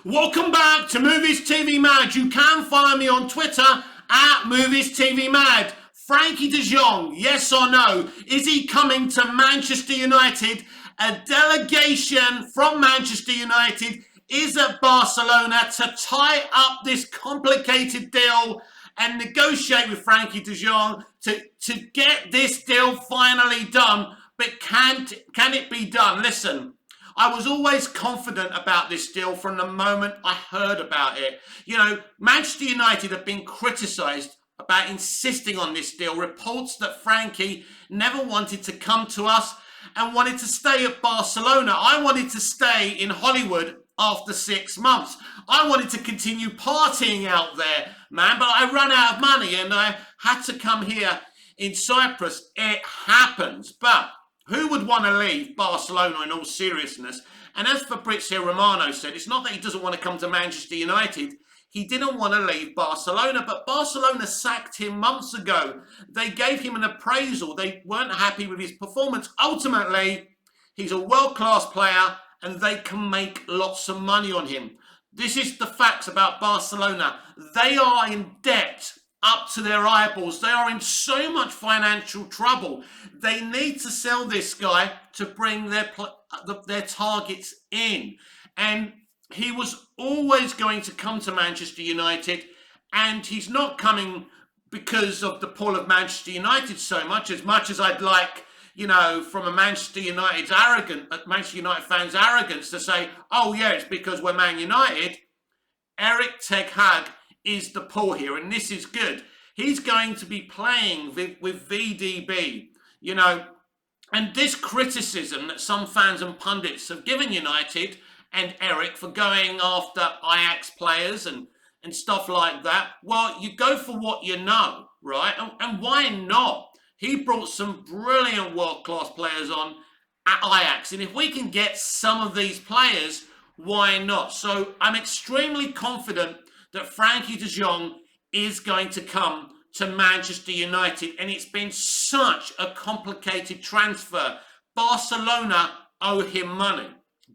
Welcome back to Movies TV Mad. You can follow me on Twitter at Movies TV Mad. Frankie de Jong, yes or no? Is he coming to Manchester United? A delegation from Manchester United is at Barcelona to tie up this complicated deal and negotiate with Frankie de Jong to get this deal finally done. But can it be done? Listen, I was always confident about this deal from the moment I heard about it. You know, Manchester United have been criticised about insisting on this deal. Reports that Frankie never wanted to come to us and wanted to stay at Barcelona. I wanted to stay in Hollywood after 6 months. I wanted to continue partying out there, man, but I ran out of money and I had to come here in Cyprus. It happens, but who would want to leave Barcelona in all seriousness? And as Fabrizio Romano said, it's not that he doesn't want to come to Manchester United. He didn't want to leave Barcelona, but Barcelona sacked him months ago. They gave him an appraisal. They weren't happy with his performance. Ultimately, he's a world-class player and they can make lots of money on him. This is the facts about Barcelona. They are in debt up to their eyeballs. They are in so much financial trouble. They need to sell this guy to bring their targets in. And he was always going to come to Manchester United, and he's not coming because of the pull of Manchester United so much as I'd like, you know, from a Manchester United fans' arrogance to say, oh yeah, it's because we're Man United. Erik ten Hag is the pull here, and this is good. He's going to be playing with VDB, you know, and this criticism that some fans and pundits have given United and Erik for going after Ajax players and stuff like that, well, you go for what you know, right? And why not? He brought some brilliant world-class players on at Ajax, and if we can get some of these players, why not? So I'm extremely confident that Frankie de Jong is going to come to Manchester United, and it's been such a complicated transfer. Barcelona owe him money.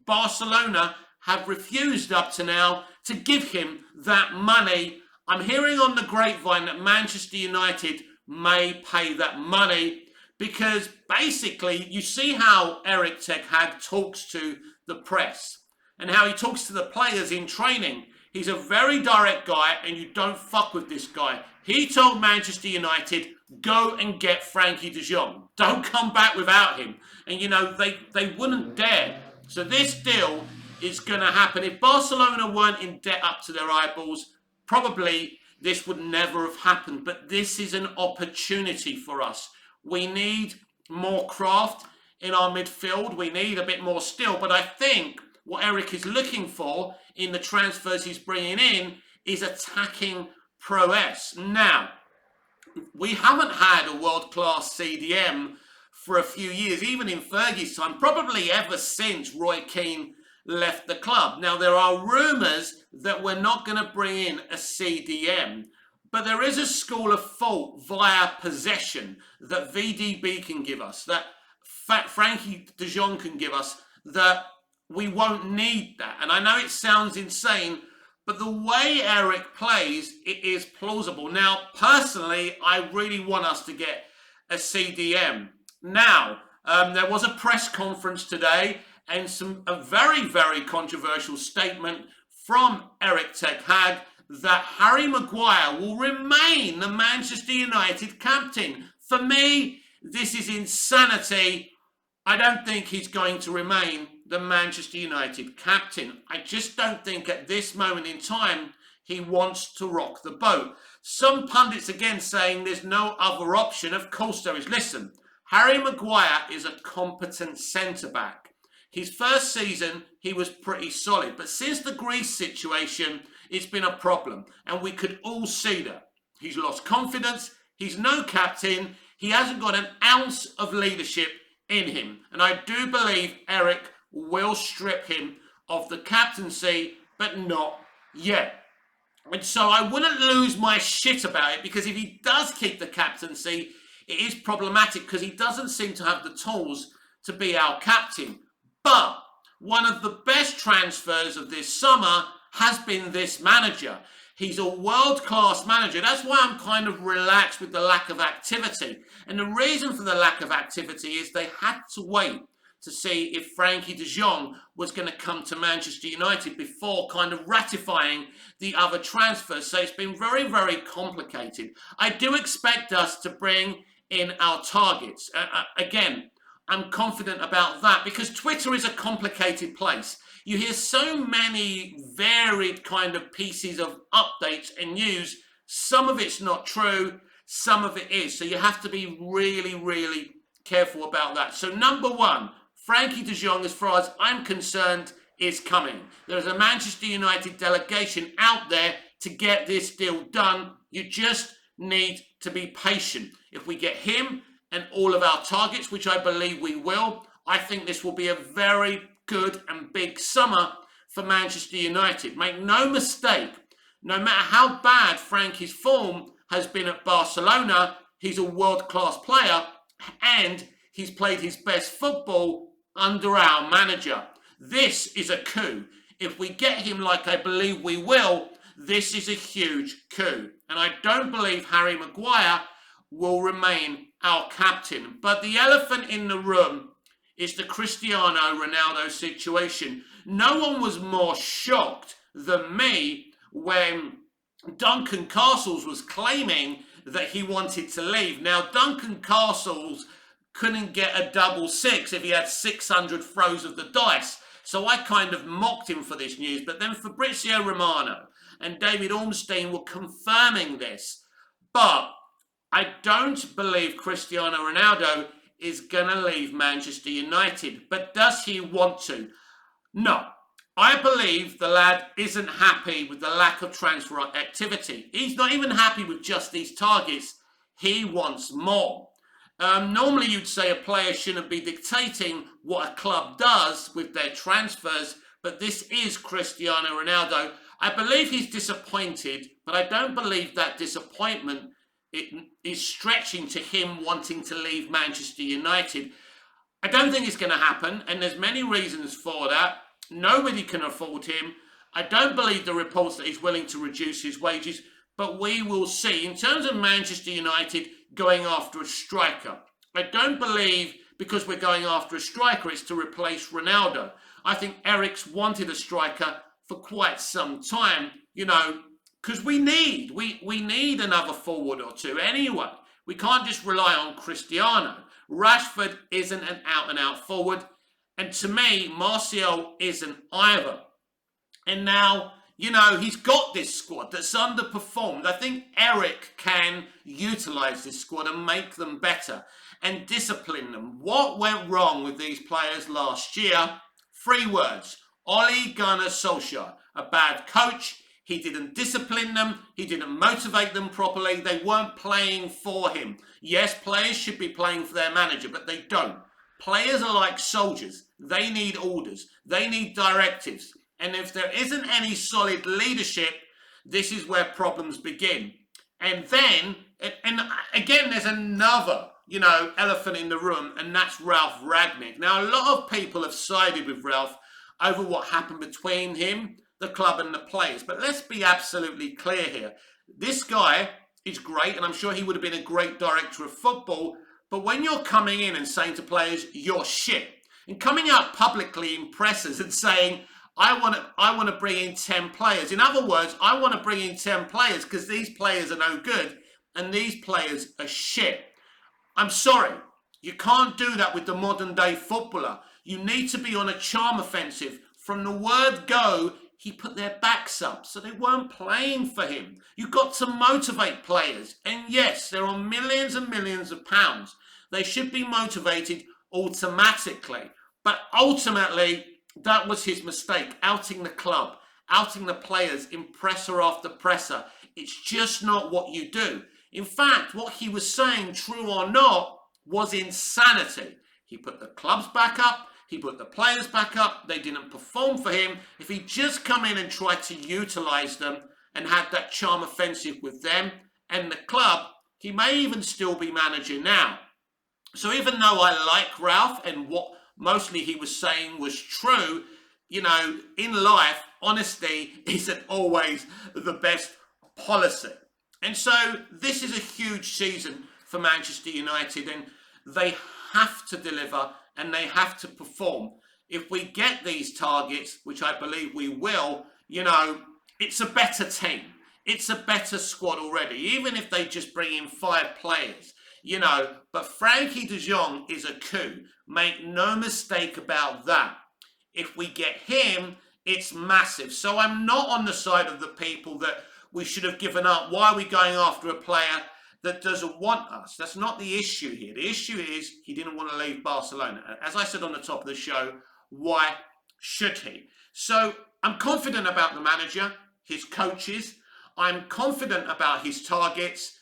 Barcelona have refused up to now to give him that money. I'm hearing on the grapevine that Manchester United may pay that money because basically you see how Erik ten Hag talks to the press and how he talks to the players in training. He's a very direct guy and you don't fuck with this guy. He told Manchester United, go and get Frankie de Jong. Don't come back without him. And you know, they wouldn't dare. So this deal is going to happen. If Barcelona weren't in debt up to their eyeballs, probably this would never have happened. But this is an opportunity for us. We need more craft in our midfield. We need a bit more skill. But I think what Erik is looking for in the transfers he's bringing in is attacking prowess. Now, we haven't had a world-class CDM for a few years, even in Fergie's time, probably ever since Roy Keane left the club. Now, there are rumours that we're not going to bring in a CDM, but there is a school of thought via possession that VDB can give us, that Frankie de Jong can give us, that we won't need that. And I know it sounds insane, but the way Erik plays, it is plausible. Now, personally, I really want us to get a CDM. Now, there was a press conference today and a very, very controversial statement from Erik ten Hag that Harry Maguire will remain the Manchester United captain. For me, this is insanity. I don't think he's going to remain the Manchester United captain. I just don't think at this moment in time he wants to rock the boat. Some pundits again saying there's no other option. Of course there is. Listen, Harry Maguire is a competent centre-back. His first season, he was pretty solid. But since the Greece situation, it's been a problem. And we could all see that. He's lost confidence. He's no captain. He hasn't got an ounce of leadership in him. And I do believe Erik will strip him of the captaincy, but not yet. And so I wouldn't lose my shit about it, because if he does keep the captaincy, it is problematic because he doesn't seem to have the tools to be our captain. But one of the best transfers of this summer has been this manager. He's a world-class manager. That's why I'm kind of relaxed with the lack of activity. And the reason for the lack of activity is they had to wait to see if Frankie de Jong was going to come to Manchester United before kind of ratifying the other transfers. So it's been very, very complicated. I do expect us to bring in our targets. Again, I'm confident about that because Twitter is a complicated place. You hear so many varied kind of pieces of updates and news. Some of it's not true, some of it is. So you have to be really, really careful about that. So number one, Frankie de Jong, as far as I'm concerned, is coming. There's a Manchester United delegation out there to get this deal done. You just need to be patient. If we get him and all of our targets, which I believe we will, I think this will be a very good and big summer for Manchester United. Make no mistake, no matter how bad Frankie's form has been at Barcelona, he's a world-class player and he's played his best football under our manager. This is a coup. If we get him like I believe we will, this is a huge coup. And I don't believe Harry Maguire will remain our captain. But the elephant in the room is the Cristiano Ronaldo situation. No one was more shocked than me when Duncan Castles was claiming that he wanted to leave. Now, Duncan Castles couldn't get a double six if he had 600 throws of the dice. So I kind of mocked him for this news. But then Fabrizio Romano and David Ornstein were confirming this. But I don't believe Cristiano Ronaldo is going to leave Manchester United. But does he want to? No. I believe the lad isn't happy with the lack of transfer activity. He's not even happy with just these targets. He wants more. Normally you'd say a player shouldn't be dictating what a club does with their transfers, but this is Cristiano Ronaldo. I believe he's disappointed, but I don't believe that disappointment is stretching to him wanting to leave Manchester United. I don't think it's going to happen, and there's many reasons for that. Nobody can afford him. I don't believe the reports that he's willing to reduce his wages, but we will see. In terms of Manchester United going after a striker, I don't believe because we're going after a striker it's to replace Ronaldo. I think Eric's wanted a striker for quite some time, you know, because we need another forward or two anyway. We can't just rely on Cristiano. Rashford isn't an out-and-out forward. And to me, Martial isn't either. And now, you know, he's got this squad that's underperformed. I think Eric can utilise this squad and make them better and discipline them. What went wrong with these players last year? 3 words. Ole Gunnar Solskjaer, a bad coach. He didn't discipline them. He didn't motivate them properly. They weren't playing for him. Yes, players should be playing for their manager, but they don't. Players are like soldiers. They need orders. They need directives. And if there isn't any solid leadership, this is where problems begin. And then, and again, there's another, you know, elephant in the room, and that's Ralf Rangnick. Now, a lot of people have sided with Ralf over what happened between him, the club, and the players. But let's be absolutely clear here. This guy is great, and I'm sure he would have been a great director of football. But when you're coming in and saying to players, you're shit, and coming out publicly in presses and saying, I want to bring in 10 players. In other words, I want to bring in 10 players because these players are no good and these players are shit. I'm sorry. You can't do that with the modern day footballer. You need to be on a charm offensive. From the word go, he put their backs up, so they weren't playing for him. You've got to motivate players. And yes, there are millions and millions of pounds. They should be motivated automatically. But ultimately, that was his mistake, outing the club, outing the players in presser after presser. It's just not what you do. In fact, what he was saying, true or not, was insanity. He put the clubs back up. He put the players back up. They didn't perform for him. If he'd just come in and tried to utilise them and had that charm offensive with them and the club, he may even still be manager now. So even though I like Ralph and what mostly he was saying was true, you know, in life, honesty isn't always the best policy. And so this is a huge season for Manchester United, and they have to deliver and they have to perform. If we get these targets, which I believe we will, you know, it's a better team. It's a better squad already, even if they just bring in 5 players, you know. But Frankie de Jong is a coup. Make no mistake about that. If we get him, it's massive. So I'm not on the side of the people that we should have given up. Why are we going after a player that doesn't want us? That's not the issue here. The issue is he didn't want to leave Barcelona. As I said on the top of the show, why should he? So I'm confident about the manager, his coaches. I'm confident about his targets.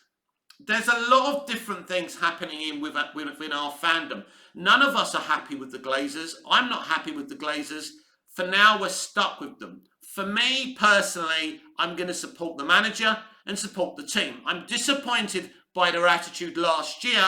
There's a lot of different things happening within our fandom. None of us are happy with the Glazers. I'm not happy with the Glazers. For now, we're stuck with them. For me, personally, I'm going to support the manager and support the team. I'm disappointed by their attitude last year,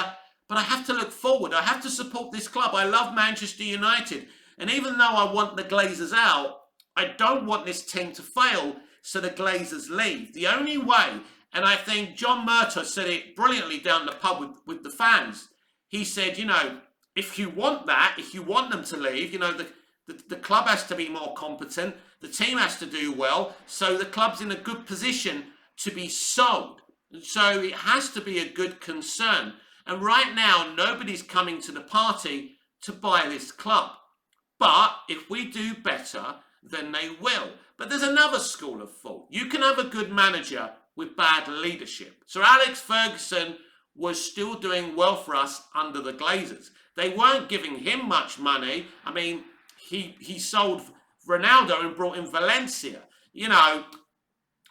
but I have to look forward. I have to support this club. I love Manchester United. And even though I want the Glazers out, I don't want this team to fail so the Glazers leave. The only way, and I think John Murtough said it brilliantly down the pub with the fans. He said, you know, if you want that, if you want them to leave, you know, the club has to be more competent. The team has to do well. So the club's in a good position to be sold. So it has to be a good concern. And right now, nobody's coming to the party to buy this club. But if we do better, then they will. But there's another school of thought. You can have a good manager with bad leadership. Sir Alex Ferguson was still doing well for us under the Glazers. They weren't giving him much money. I mean, he sold Ronaldo and brought in Valencia. You know,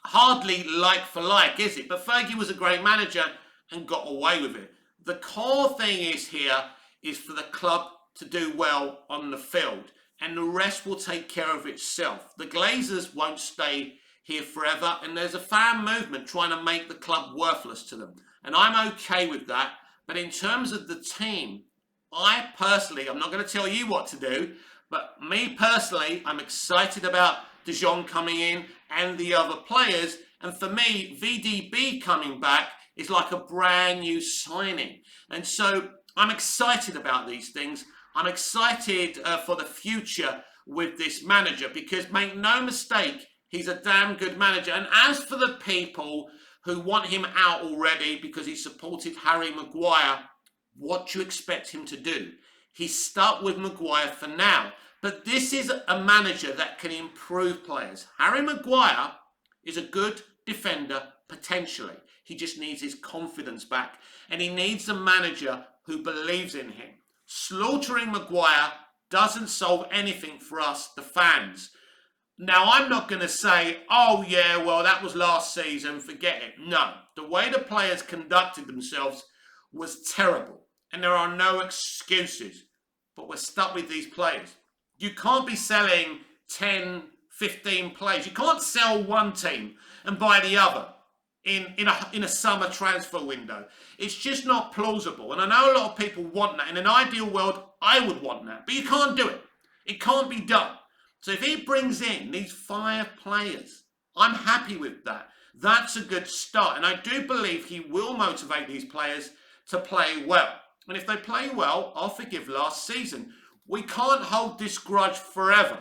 hardly like for like, is it? But Fergie was a great manager and got away with it. The core thing is here is for the club to do well on the field, and the rest will take care of itself. The Glazers won't stay here forever, and there's a fan movement trying to make the club worthless to them. And I'm okay with that. But in terms of the team, I personally, I'm not going to tell you what to do, but me personally, I'm excited about De Jong coming in and the other players. And for me, VDB coming back is like a brand new signing. And so I'm excited about these things. I'm excited for the future with this manager, because make no mistake, he's a damn good manager. And as for the people who want him out already because he supported Harry Maguire, what do you expect him to do? He's stuck with Maguire for now. But this is a manager that can improve players. Harry Maguire is a good defender, potentially. He just needs his confidence back. And he needs a manager who believes in him. Slaughtering Maguire doesn't solve anything for us, the fans. Now, I'm not going to say, oh yeah, well, that was last season, forget it. No, the way the players conducted themselves was terrible. And there are no excuses. But we're stuck with these players. You can't be selling 10, 15 players. You can't sell one team and buy the other in a summer transfer window. It's just not plausible. And I know a lot of people want that. In an ideal world, I would want that. But you can't do it. It can't be done. So if he brings in these 5 players, I'm happy with that. That's a good start. And I do believe he will motivate these players to play well. And if they play well, I'll forgive last season. We can't hold this grudge forever.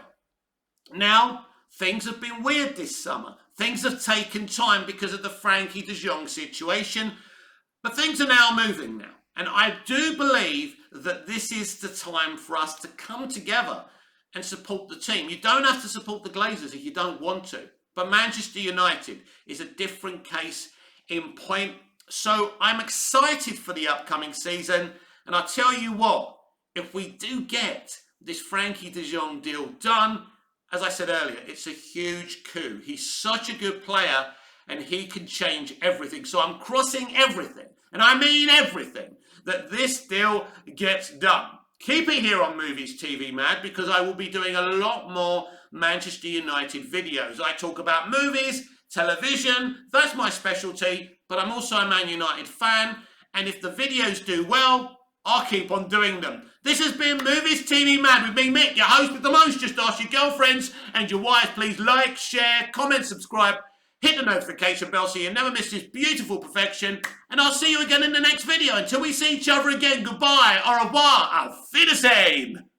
Now, things have been weird this summer. Things have taken time because of the Frankie de Jong situation. But things are now moving now. And I do believe that this is the time for us to come together and support the team. You don't have to support the Glazers if you don't want to. But Manchester United is a different case in point. So I'm excited for the upcoming season. And I tell you what, if we do get this Frankie de Jong deal done, as I said earlier, it's a huge coup. He's such a good player and he can change everything. So I'm crossing everything, and I mean everything, that this deal gets done. Keep it here on Movies TV Mad, because I will be doing a lot more Manchester United videos. I talk about movies, television, that's my specialty, but I'm also a Man United fan, and if the videos do well, I'll keep on doing them. This has been Movies TV Mad with me, Mick, your host with the most. Just ask your girlfriends and your wives, please like, share, comment, subscribe, hit the notification bell so you never miss this beautiful perfection. And I'll see you again in the next video. Until we see each other again, goodbye, au revoir, auf Wiedersehen.